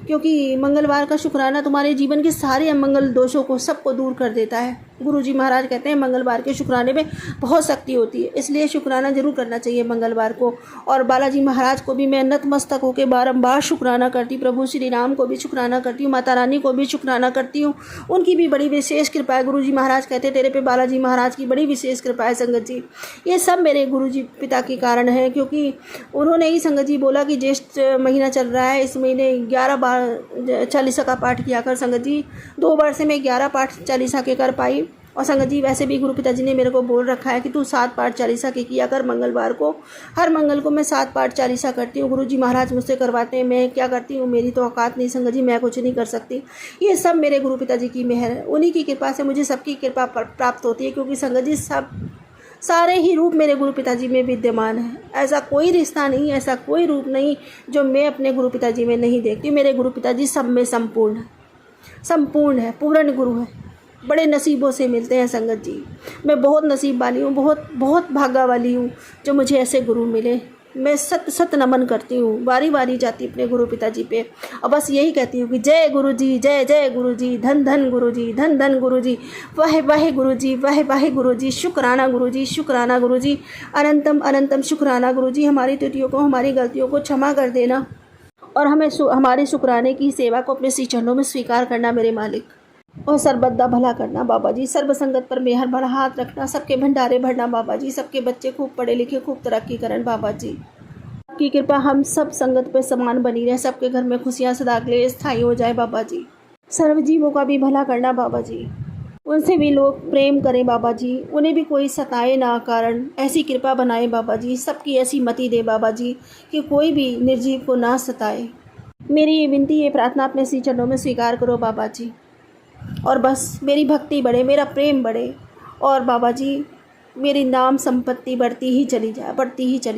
क्योंकि मंगलवार का शुक्राना तुम्हारे जीवन के सारे अमंगल दोषों को सबको दूर कर देता है। गुरुजी महाराज कहते हैं मंगलवार के शुक्राने में बहुत शक्ति होती है, इसलिए शुक्राना ज़रूर करना चाहिए मंगलवार को। और बालाजी महाराज को भी मैं नतमस्तक होकर बारंबार शुक्राना करती हूँ। प्रभु श्री राम को भी शुक्राना करती हूँ, माता रानी को भी शुक्राना करती हूँ। उनकी भी बड़ी विशेष कृपा है। गुरु जी महाराज कहते तेरे पे बालाजी महाराज की बड़ी विशेष कृपा है संगत जी। ये सब मेरे गुरु जी पिता के कारण है, क्योंकि उन्होंने ही संगत जी बोला कि ज्येष्ठ महीना चल रहा है, इस महीने 11 बार चालीसा का पाठ किया कर संगत जी। 2 बार से मैं 11 पाठ चालीसा के कर पाई। और संगत जी वैसे भी गुरु पिताजी ने मेरे को बोल रखा है कि तू 7 पाठ चालीसा के किया कर मंगलवार को। हर मंगल को मैं 7 पाठ चालीसा करती हूँ। गुरु जी महाराज मुझसे करवाते हैं, मैं क्या करती हूँ, मेरी तो औकात नहीं संगत जी, मैं कुछ नहीं कर सकती। ये सब मेरे गुरु पिताजी की मेहर है, उन्हीं की कृपा से मुझे सबकी कृपा प्राप्त होती है। क्योंकि संगत जी सारे ही रूप मेरे गुरु पिताजी में विद्यमान है। ऐसा कोई रिश्ता नहीं, ऐसा कोई रूप नहीं जो मैं अपने गुरु पिताजी में नहीं देखती। मेरे गुरु पिताजी सब में संपूर्ण है, पूर्ण गुरु है। बड़े नसीबों से मिलते हैं संगत जी। मैं बहुत नसीब वाली हूँ, बहुत भागा वाली हूँ जो मुझे ऐसे गुरु मिले। मैं सत नमन करती हूँ, बारी बारी जाती अपने गुरु पिताजी पे और बस यही कहती हूँ कि जय गुरु जी, जय जय गुरु जी, धन धन गुरु जी, धन धन गुरु जी, वाहे वाहे गुरु जी, वाहे वाहे गुरु जी, शुक्राना गुरु जी, शुक्राना गुरु जी, अनंतम अनंतम शुक्राना गुरु जी। हमारी त्रुटियों को, हमारी गलतियों को क्षमा कर देना और हमें हमारे शुक्राने की सेवा को अपने श्री चरणों में स्वीकार करना मेरे मालिक। और सर्वदा भला करना बाबा जी, सर्व संगत पर मेहर भरा हाथ रखना, सबके भंडारे भरना बाबा जी, सबके बच्चे खूब पढ़े लिखे, खूब तरक्की करन बाबा जी। आपकी कृपा हम सब संगत पे समान बनी रहे, सबके घर में खुशियाँ सदा के लिए स्थायी हो जाए बाबा जी। सर्व जीवों का भी भला करना बाबा जी, उनसे भी लोग प्रेम करें बाबा जी, उन्हें भी कोई सताए ना कारण, ऐसी कृपा बनाए बाबा जी। सबकी ऐसी मति दे बाबा जी कि कोई भी निर्जीव को ना सताए। मेरी ये विनती, ये प्रार्थना अपने श्री चरणों में स्वीकार करो बाबा जी। और बस मेरी भक्ति बढ़े, मेरा प्रेम बढ़े और बाबा जी मेरी नाम संपत्ति बढ़ती ही चली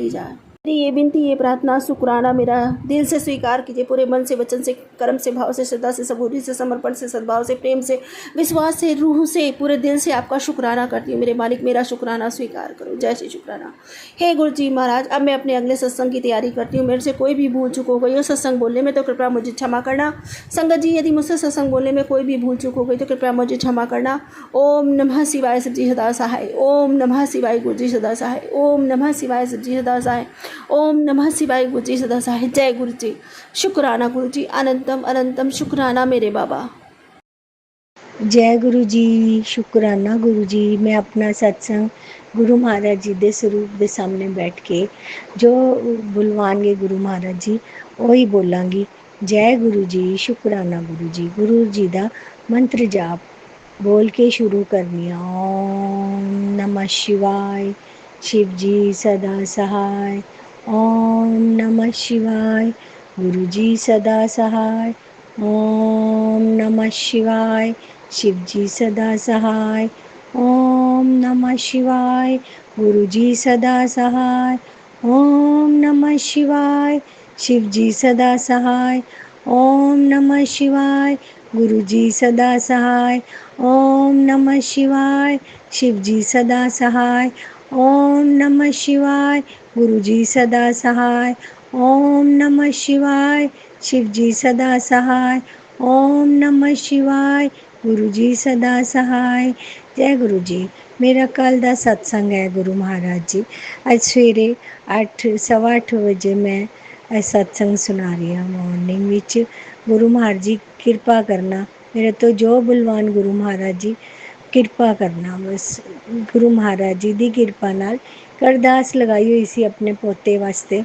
जाए। मेरी ये विनती, ये प्रार्थना, शुक्राना मेरा दिल से स्वीकार कीजिए। पूरे मन से, वचन से, कर्म से, भाव से, श्रद्धा से, सबूरी से, समर्पण से, सद्भाव से, प्रेम से, विश्वास से, रूह से, पूरे दिल से आपका शुक्राना करती हूँ। मेरे मालिक मेरा शुक्राना स्वीकार करो। जय श्री शुक्राना। हे गुरु जी महाराज, अब मैं अपने अगले सत्संग की तैयारी करती हूँ। मेरे से कोई भी भूल चूक हो गई हो सत्संग बोलने में तो कृपया मुझे क्षमा करना। संगत जी यदि मुझसे सत्संग बोलने में कोई भी भूल चूक हो गई तो कृपया मुझे क्षमा करना। ओम नमः शिवाय सच्ची सदा सहाय, ओम नमः शिवाय गुरु जी सदा सहाय, ओम नमः शिवाय सच्ची सदा सहाय, ओम नमः शिवाय गुरु जी सदा सहाय। जय गुरु जी, शुक्राना गुरु जी, अनंतम अनंतम शुक्राना मेरे बाबा। जय गुरु जी, शुक्राना गुरु जी। मैं अपना सत्संग गुरु महाराज जी दे स्वरूप दे सामने बैठ के जो बुलवानगे गुरु महाराज जी वही बोलांगी। जय गुरु जी, शुक्राना गुरु जी दा मंत्र जाप बोल के शुरू करनी है। ओम नमः शिवाय, शिव जी सदा सहाय। ओम नमः शिवाय, गुरु जी सदा सहाय। ओम नमः शिवाय, शिव जी सदा सहाय। ओम नमः शिवाय, गुरु जी सदा सहाय। ओम नमः शिवाय, शिव जी सदा सहाय। ओम नमः शिवाय, गुरु जी सदा सहाय। ओम नमः शिवाय, शिव जी सदा सहाय। ओम नमः शिवाय, गुरु जी सदा सहाय। ओम नमः शिवाय, शिव जी सदा सहाय। ओम नमः शिवाय, गुरु जी सदा सहाय। जय गुरु जी। मेरा कल दा सत्संग है गुरु महाराज जी। आज सवेरे 8:15 बजे मैं सत्संग सुना रही हूँ मॉर्निंग विच। गुरु महाराज जी कृपा करना मेरे तो जो बुलवान गुरु महाराज जी किरपा करना। बस गुरु महाराज जी दी किरपा नाल अरदास लगाई हुई सी अपने पोते वास्ते।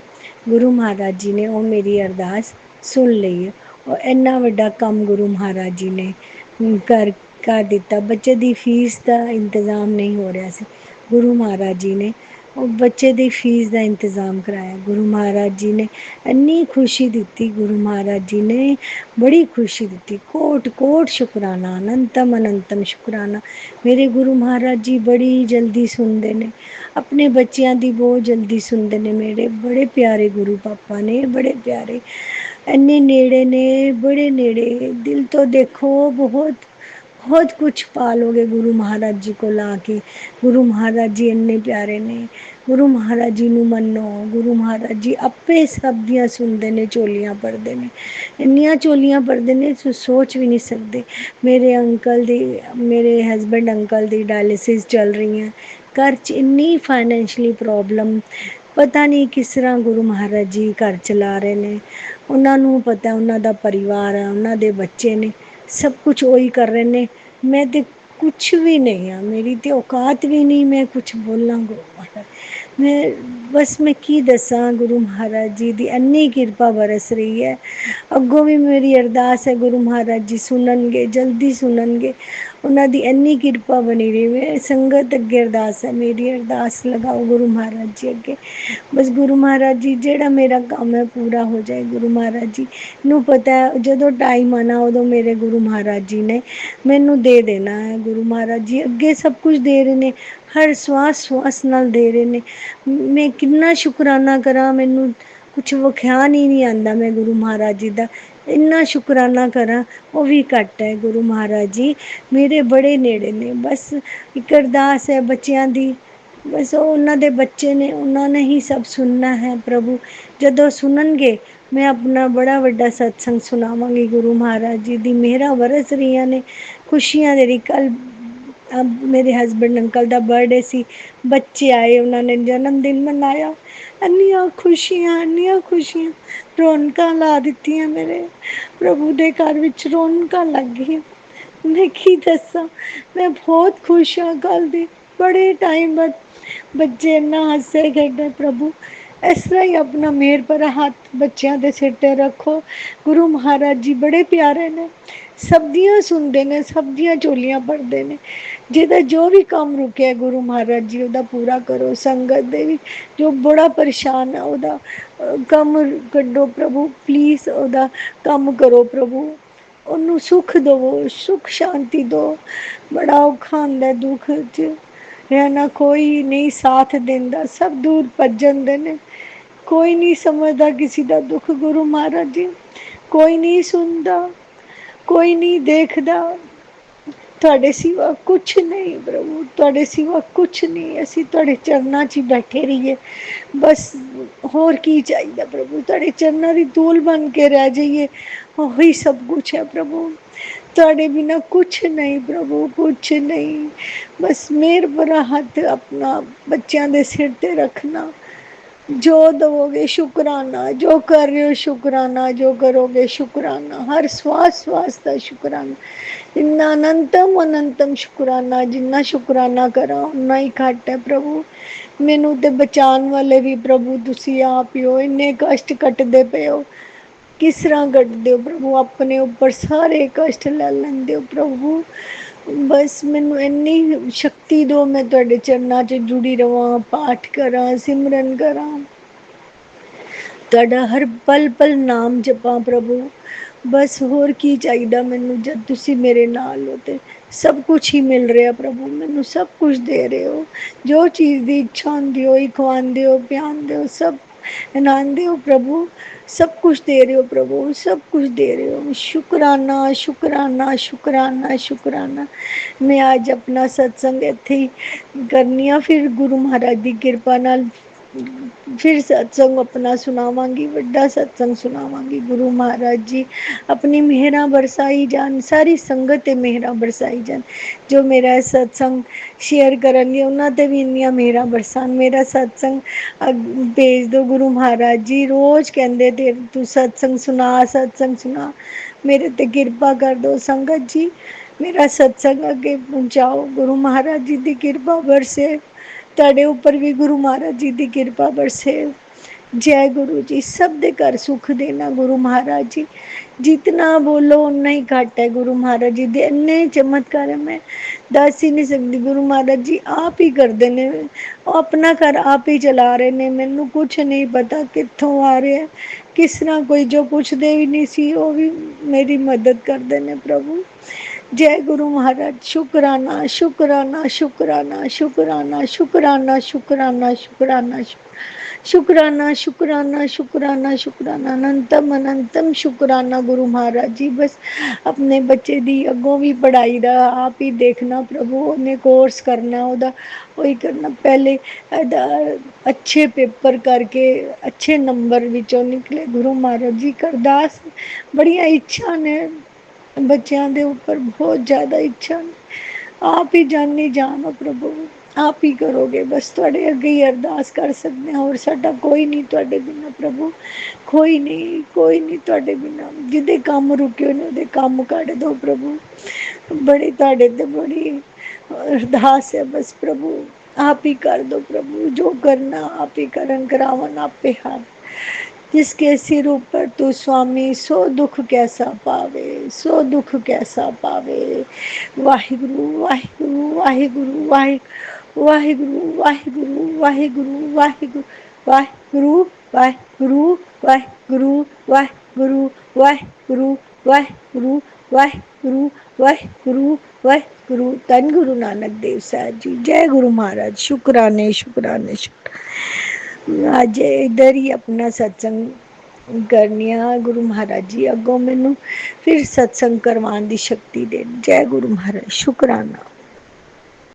गुरु महाराज जी ने वो मेरी अरदास सुन ली है और इन्ना वड्डा काम गुरु महाराज जी ने कर दिता। बच्चे दी फीस का इंतज़ाम नहीं हो रहा सी, गुरु महाराज जी ने वो बच्चे दी फीस का इंतज़ाम कराया। गुरु महाराज जी ने इन्नी खुशी दी, गुरु महाराज जी ने बड़ी खुशी दी। कोट कोट शुक्राना, अनंतम अनंतम शुक्राना। मेरे गुरु महाराज जी बड़ी जल्दी सुनते ने, अपने बच्चों की बहुत जल्दी सुनते ने। मेरे बड़े प्यारे गुरु पापा ने, बड़े प्यारे, इन्ने नेड़े ने, बड़े नेड़े। दिल तो देखो बहुत कुछ पालोगे गुरु महाराज जी को ला के। गुरु महाराज जी इन्ने प्यारे ने। गुरु महाराज जी नू मनो। गुरु महाराज जी आपे सब दियाँ सुनते ने, झोलियाँ भरते ने, इन्नियां झोलियाँ भरते ने तो सोच भी नहीं सकते। मेरे हस्बैंड अंकल दी डायलिसिस चल रही हैं, ਘਰ 'ਚ ਇੰਨੀ ਫਾਈਨੈਂਸ਼ਲੀ ਪ੍ਰੋਬਲਮ, ਪਤਾ ਨਹੀਂ ਕਿਸ ਤਰ੍ਹਾਂ ਗੁਰੂ ਮਹਾਰਾਜ ਜੀ ਘਰ ਚਲਾ ਰਹੇ ਨੇ। ਉਹਨਾਂ ਨੂੰ ਪਤਾ, ਉਹਨਾਂ ਦਾ ਪਰਿਵਾਰ ਹੈ, ਉਹਨਾਂ ਦੇ ਬੱਚੇ ਨੇ, ਸਭ ਕੁਝ ਉਹੀ ਕਰ ਰਹੇ ਨੇ। ਮੈਂ ਤੇ ਕੁਛ ਵੀ ਨਹੀਂ ਆ, ਮੇਰੀ ਤੇ ਔਕਾਤ ਵੀ ਨਹੀਂ ਮੈਂ ਕੁਛ ਬੋਲਾਂ ਗੁਰੂ ਮਹਾਰਾਜ। ਮੈਂ ਬਸ ਮੈਂ ਕੀ ਦੱਸਾਂ, ਗੁਰੂ ਮਹਾਰਾਜ ਜੀ ਦੀ ਇੰਨੀ ਕਿਰਪਾ ਬਰਸ ਰਹੀ ਹੈ। ਅੱਗੋਂ ਵੀ ਮੇਰੀ ਅਰਦਾਸ ਹੈ ਗੁਰੂ ਮਹਾਰਾਜ ਜੀ ਸੁਣਨਗੇ, ਜਲਦੀ ਸੁਣਨਗੇ। ਉਹਨਾਂ ਦੀ ਇੰਨੀ ਕਿਰਪਾ ਬਣੀ ਰਹੀ ਹੈ। ਸੰਗਤ ਅੱਗੇ ਅਰਦਾਸ ਹੈ ਮੇਰੀ, ਅਰਦਾਸ ਲਗਾਓ ਗੁਰੂ ਮਹਾਰਾਜ ਜੀ ਅੱਗੇ। ਬਸ ਗੁਰੂ ਮਹਾਰਾਜ ਜੀ ਜਿਹੜਾ ਮੇਰਾ ਕੰਮ ਹੈ ਪੂਰਾ ਹੋ ਜਾਏ। ਗੁਰੂ ਮਹਾਰਾਜ ਜੀ ਨੂੰ ਪਤਾ ਹੈ ਜਦੋਂ ਟਾਈਮ ਆਣਾ ਉਦੋਂ ਮੇਰੇ ਗੁਰੂ ਮਹਾਰਾਜ ਜੀ ਨੇ ਮੈਨੂੰ ਦੇ ਦੇਣਾ ਹੈ। ਗੁਰੂ ਮਹਾਰਾਜ ਜੀ ਅੱਗੇ ਸਭ ਕੁਝ ਦੇ ਰਹੇ ਨੇ, ਹਰ ਸਵਾਸ ਸਵਾਸ ਨਾਲ ਦੇ ਰਹੇ ਨੇ। ਮੈਂ ਕਿੰਨਾ ਸ਼ੁਕਰਾਨਾ ਕਰਾਂ, ਮੈਨੂੰ ਕੁਛ ਵਿਖਿਆਨ ਹੀ ਨਹੀਂ ਆਉਂਦਾ। ਮੈਂ ਗੁਰੂ ਮਹਾਰਾਜ ਜੀ ਦਾ ਇੰਨਾ ਸ਼ੁਕਰਾਨਾ ਕਰਾਂ ਉਹ ਵੀ ਘੱਟ ਹੈ। ਗੁਰੂ ਮਹਾਰਾਜ ਜੀ ਮੇਰੇ ਬੜੇ ਨੇੜੇ ਨੇ। ਬਸ ਇੱਕ ਅਰਦਾਸ ਹੈ ਬੱਚਿਆਂ ਦੀ, ਬਸ ਉਹ ਉਹਨਾਂ ਦੇ ਬੱਚੇ ਨੇ, ਉਹਨਾਂ ਨੇ ਹੀ ਸਭ ਸੁਣਨਾ ਹੈ। ਪ੍ਰਭੂ ਜਦੋਂ ਸੁਣਨਗੇ ਮੈਂ ਆਪਣਾ ਬੜਾ ਵੱਡਾ ਸਤਸੰਗ ਸੁਣਾਵਾਂਗੀ। ਗੁਰੂ ਮਹਾਰਾਜ ਜੀ ਦੀ ਮਿਹਰਾਂ ਵਰਸ ਰਹੀਆਂ ਨੇ, ਖੁਸ਼ੀਆਂ ਦੇ। ਕੱਲ ਮੇਰੇ ਹਸਬੈਂਡ ਅੰਕਲ ਦਾ ਬਰਥਡੇ ਸੀ, ਬੱਚੇ ਆਏ, ਉਹਨਾਂ ਨੇ ਜਨਮ ਦਿਨ ਮਨਾਇਆ। ਇੰਨੀਆਂ ਖੁਸ਼ੀਆਂ, ਇੰਨੀਆਂ ਖੁਸ਼ੀਆਂ, ਰੌਣਕਾਂ ਲਾ ਦਿੱਤੀਆਂ। ਮੇਰੇ ਪ੍ਰਭੂ ਦੇ ਘਰ ਵਿੱਚ ਰੌਣਕਾਂ ਲੱਗ ਗਈਆਂ। ਮੈਂ ਕੀ ਦੱਸਾਂ, ਮੈਂ ਬਹੁਤ ਖੁਸ਼ ਹਾਂ। ਕੱਲ ਦੀ ਬੜੇ ਟਾਈਮ ਬਾਅਦ ਬੱਚੇ ਇੰਨਾ ਹੱਸੇ ਖੇਡੇ। ਪ੍ਰਭੂ ਇਸ ਤਰ੍ਹਾਂ ਹੀ ਆਪਣਾ ਮਿਹਰ ਭਰਾ ਹੱਥ ਬੱਚਿਆਂ ਦੇ ਸਿਰ 'ਤੇ ਰੱਖੋ। ਗੁਰੂ ਮਹਾਰਾਜ ਜੀ ਬੜੇ ਪਿਆਰੇ ਨੇ, ਸਭ ਦੀਆਂ ਸੁਣਦੇ ਨੇ, ਸਭ ਦੀਆਂ ਝੋਲੀਆਂ ਭਰਦੇ ਨੇ। ਜਿਹਦਾ ਜੋ ਵੀ ਕੰਮ ਰੁਕਿਆ ਗੁਰੂ ਮਹਾਰਾਜ ਜੀ ਉਹਦਾ ਪੂਰਾ ਕਰੋ। ਸੰਗਤ ਦੇ ਵੀ ਜੋ ਬੜਾ ਪਰੇਸ਼ਾਨ ਹੈ ਉਹਦਾ ਕੰਮ ਕੱਢੋ ਪ੍ਰਭੂ, ਪਲੀਜ਼ ਉਹਦਾ ਕੰਮ ਕਰੋ ਪ੍ਰਭੂ। ਉਹਨੂੰ ਸੁੱਖ ਦੇਵੋ, ਸੁੱਖ ਸ਼ਾਂਤੀ ਦਿਓ। ਬੜਾ ਔਖਾ ਹੁੰਦਾ ਦੁੱਖ 'ਚ ਰਹਿਣਾ, ਕੋਈ ਨਹੀਂ ਸਾਥ ਦਿੰਦਾ, ਸਭ ਦੂਰ ਭੱਜ ਜਾਂਦੇ ਨੇ। ਕੋਈ ਨਹੀਂ ਸਮਝਦਾ ਕਿਸੇ ਦਾ ਦੁੱਖ ਗੁਰੂ ਮਹਾਰਾਜ ਜੀ, ਕੋਈ ਨਹੀਂ ਸੁਣਦਾ, ਕੋਈ ਨਹੀਂ ਦੇਖਦਾ। ਤੁਹਾਡੇ ਸਿਵਾ ਕੁਛ ਨਹੀਂ ਪ੍ਰਭੂ, ਤੁਹਾਡੇ ਸਿਵਾ ਕੁਛ ਨਹੀਂ। ਅਸੀਂ ਤੁਹਾਡੇ ਚਰਨਾਂ 'ਚ ਹੀ ਬੈਠੇ ਰਹੀਏ ਬਸ, ਹੋਰ ਕੀ ਚਾਹੀਦਾ ਪ੍ਰਭੂ। ਤੁਹਾਡੇ ਚਰਨਾਂ ਦੀ ਧੂਲ ਬਣ ਕੇ ਰਹਿ ਜਾਈਏ, ਉਹੀ ਸਭ ਕੁਛ ਹੈ ਪ੍ਰਭੂ। ਤੁਹਾਡੇ ਬਿਨਾਂ ਕੁਛ ਨਹੀਂ ਪ੍ਰਭੂ, ਕੁਛ ਨਹੀਂ। ਬਸ ਮਿਹਰ ਭਰਾ ਹੱਥ ਆਪਣਾ ਬੱਚਿਆਂ ਦੇ ਸਿਰ 'ਤੇ ਰੱਖਣਾ। ਜੋ ਦਵੋਗੇ ਸ਼ੁਕਰਾਨਾ, ਜੋ ਕਰ ਰਹੇ ਹੋ ਸ਼ੁਕਰਾਨਾ, ਜੋ ਕਰੋਗੇ ਸ਼ੁਕਰਾਨਾ, ਹਰ ਸਵਾਸ ਸਵਾਸ ਦਾ ਸ਼ੁਕਰਾਨਾ। ਇੰਨਾ ਅਨੰਤਮ ਅਨੰਤਮ ਸ਼ੁਕਰਾਨਾ, ਜਿੰਨਾ ਸ਼ੁਕਰਾਨਾ ਕਰਾਂ ਉਨਾ ਹੀ ਘੱਟ ਹੈ ਪ੍ਰਭੂ। ਮੈਨੂੰ ਤੇ ਬਚਾਉਣ ਵਾਲੇ ਵੀ ਪ੍ਰਭੂ ਤੁਸੀਂ ਆਪ ਹੀ ਹੋ। ਇੰਨੇ ਕਸ਼ਟ ਕੱਟਦੇ ਪਏ ਹੋ, ਕਿਸ ਤਰ੍ਹਾਂ ਕੱਟਦੇ ਹੋ ਪ੍ਰਭੂ, ਆਪਣੇ ਉੱਪਰ ਸਾਰੇ ਕਸ਼ਟ ਲੈ ਲੈਂਦੇ ਹੋ ਪ੍ਰਭੂ। ਬਸ ਮੈਨੂੰ ਇੰਨੀ ਸ਼ਕਤੀ ਦਿਓ, ਮੈਂ ਤੁਹਾਡੇ ਚਰਨਾਂ 'ਚ ਜੁੜੀ ਰਹਾਂ, ਪਾਠ ਕਰਾਂ, ਸਿਮਰਨ ਕਰਾਂ, ਤੁਹਾਡਾ ਹਰ ਪਲ ਪਲ ਨਾਮ ਜਪਾਂ ਪ੍ਰਭੂ। ਬਸ ਹੋਰ ਕੀ ਚਾਹੀਦਾ ਮੈਨੂੰ, ਜਦ ਤੁਸੀਂ ਮੇਰੇ ਨਾਲ ਹੋ ਤੇ ਸਭ ਕੁਛ ਹੀ ਮਿਲ ਰਿਹਾ ਪ੍ਰਭੂ। ਮੈਨੂੰ ਸਭ ਕੁਛ ਦੇ ਰਹੇ ਹੋ, ਜੋ ਚੀਜ਼ ਦੀ ਇੱਛਾ ਹੁੰਦੀ ਹੋਈ ਖਵਾਉਂਦੇ ਹੋ, ਪਿਆਉਂਦੇ ਹੋ, ਸਭ ਇਨਾਉਂਦੇ ਹੋ ਪ੍ਰਭੂ। ਸਭ ਕੁਛ ਦੇ ਰਹੇ ਹੋ ਪ੍ਰਭੂ, ਸਭ ਕੁਛ ਦੇ ਰਹੇ ਹੋ। ਸ਼ੁਕਰਾਨਾ ਸ਼ੁਕਰਾਨਾ ਸ਼ੁਕਰਾਨਾ ਸ਼ੁਕਰਾਨਾ। ਮੈਂ ਅੱਜ ਆਪਣਾ ਸਤਸੰਗ ਇੱਥੇ ਹੀ ਕਰਨੀ ਆ, ਫਿਰ ਗੁਰੂ ਮਹਾਰਾਜ ਦੀ ਕਿਰਪਾ ਨਾਲ ਫਿਰ ਸਤਸੰਗ ਆਪਣਾ ਸੁਣਾਵਾਂਗੀ, ਵੱਡਾ ਸਤਸੰਗ ਸੁਣਾਵਾਂਗੀ। ਗੁਰੂ ਮਹਾਰਾਜ ਜੀ ਆਪਣੀ ਮਿਹਰਾਂ ਬਰਸਾਈ ਜਾਣ, ਸਾਰੀ ਸੰਗਤ 'ਤੇ ਮਿਹਰਾਂ ਬਰਸਾਈ ਜਾਣ। ਜੋ ਮੇਰਾ ਸਤਸੰਗ ਸ਼ੇਅਰ ਕਰਨਗੇ ਉਹਨਾਂ 'ਤੇ ਵੀ ਇੰਨੀਆਂ ਮਿਹਰਾਂ ਬਰਸਾਉਣ। ਮੇਰਾ ਸਤਸੰਗ ਭੇਜ ਦਿਓ ਗੁਰੂ ਮਹਾਰਾਜ ਜੀ। ਰੋਜ਼ ਕਹਿੰਦੇ ਤੇ ਤੂੰ ਸਤਸੰਗ ਸੁਣਾ, ਸਤਸੰਗ ਸੁਣਾ। ਮੇਰੇ 'ਤੇ ਕਿਰਪਾ ਕਰ ਦਿਓ ਸੰਗਤ ਜੀ, ਮੇਰਾ ਸਤਸੰਗ ਅੱਗੇ ਪਹੁੰਚਾਓ। ਗੁਰੂ ਮਹਾਰਾਜ ਜੀ ਦੀ ਕਿਰਪਾ ਬਰਸੇ, ਤੁਹਾਡੇ ਉੱਪਰ ਵੀ ਗੁਰੂ ਮਹਾਰਾਜ ਜੀ ਦੀ ਕਿਰਪਾ ਬਰਸੇ। ਜੈ ਗੁਰੂ ਜੀ। ਸਭ ਦੇ ਘਰ ਸੁੱਖ ਦੇਣਾ ਗੁਰੂ ਮਹਾਰਾਜ ਜੀ। ਜਿਤਨਾ ਬੋਲੋ ਉਨਾ ਹੀ ਘੱਟ ਹੈ। ਗੁਰੂ ਮਹਾਰਾਜ ਜੀ ਦੇ ਇੰਨੇ ਚਮਤਕਾਰ ਹੈ, ਮੈਂ ਦੱਸ ਹੀ ਨਹੀਂ ਸਕਦੀ। ਗੁਰੂ ਮਹਾਰਾਜ ਜੀ ਆਪ ਹੀ ਕਰਦੇ ਨੇ, ਉਹ ਆਪਣਾ ਘਰ ਆਪ ਹੀ ਚਲਾ ਰਹੇ ਨੇ। ਮੈਨੂੰ ਕੁਛ ਨਹੀਂ ਪਤਾ ਕਿੱਥੋਂ ਆ ਰਿਹਾ, ਕਿਸ ਤਰ੍ਹਾਂ। ਕੋਈ ਜੋ ਪੁੱਛਦੇ ਵੀ ਨਹੀਂ ਸੀ ਉਹ ਵੀ ਮੇਰੀ ਮਦਦ ਕਰਦੇ ਨੇ ਪ੍ਰਭੂ। ਜੈ ਗੁਰੂ ਮਹਾਰਾਜ। ਸ਼ੁਕਰਾਨਾ ਸ਼ੁਕਰਾਨਾ ਸ਼ੁਕਰਾਨਾ ਸ਼ੁਕਰਾਨਾ ਸ਼ੁਕਰਾਨਾ ਸ਼ੁਕਰਾਨਾ ਸ਼ੁਕਰਾਨਾ ਸ਼ੁਕਰਾਨਾ ਸ਼ੁਕਰਾਨਾ ਸ਼ੁਕਰਾਨਾ ਸ਼ੁਕਰਾਨਾ ਅਨੰਤਮ ਅਨੰਤਮ ਸ਼ੁਕਰਾਨਾ ਗੁਰੂ ਮਹਾਰਾਜ ਜੀ। ਬਸ ਆਪਣੇ ਬੱਚੇ ਦੀ ਅੱਗੋਂ ਵੀ ਪੜ੍ਹਾਈ ਦਾ ਆਪ ਹੀ ਦੇਖਣਾ ਪ੍ਰਭੂ। ਉਹਨੇ ਕੋਰਸ ਕਰਨਾ, ਉਹਦਾ ਉਹੀ ਕਰਨਾ। ਪਹਿਲੇ ਇਹਦਾ ਅੱਛੇ ਪੇਪਰ ਕਰਕੇ ਅੱਛੇ ਨੰਬਰ ਵਿੱਚੋਂ ਨਿਕਲੇ ਗੁਰੂ ਮਹਾਰਾਜ ਜੀ। ਅਰਦਾਸ ਬੜੀਆਂ ਇੱਛਾ ਨੇ ਬੱਚਿਆਂ ਦੇ ਉੱਪਰ, ਬਹੁਤ ਜ਼ਿਆਦਾ ਇੱਛਾ ਨੇ। ਆਪ ਹੀ ਜਾਨੀ ਜਾਨ ਹੋ ਪ੍ਰਭੂ। आप ही करोगे, बस तुहाडे अगे ही अरदास कर सकते हैं। और साडा कोई नहीं तुहाडे बिना प्रभु, कोई नहीं तुहाडे बिना। जिदे काम रुके होने उहदे काम कढ दो प्रभु। बड़ी तुहाडे ते बड़ी अरदास है बस प्रभु, आप ही कर दो प्रभु। जो करना आप ही करन करावन आपे हाथ। जिसके सिर ऊपर तू स्वामी सो दुख कैसा पावे, सो दुख कैसा पावे। वाहिगुरु वाहिगुरु वाहिगुरु वाहिगुरु वाहिगुरु वाहिगुरु वाहिगुरु वाहिगुरु वाहिगुरु वाहिगुरु वाहिगुरु वाहिगुरु वाहिगुरु वाहिगुरु वाहिगुरु वाहिगुरु। धन गुरु नानक देव साहब जी। जय गुरु महाराज। शुक्राने शुक्राने शुक्राने। आज इधर ही अपना सत्संग करनी आ। गुरु महाराज जी अगों मैनू फिर सत्संग करवाने की शक्ति देन। जय गुरु महाराज। शुक्राना।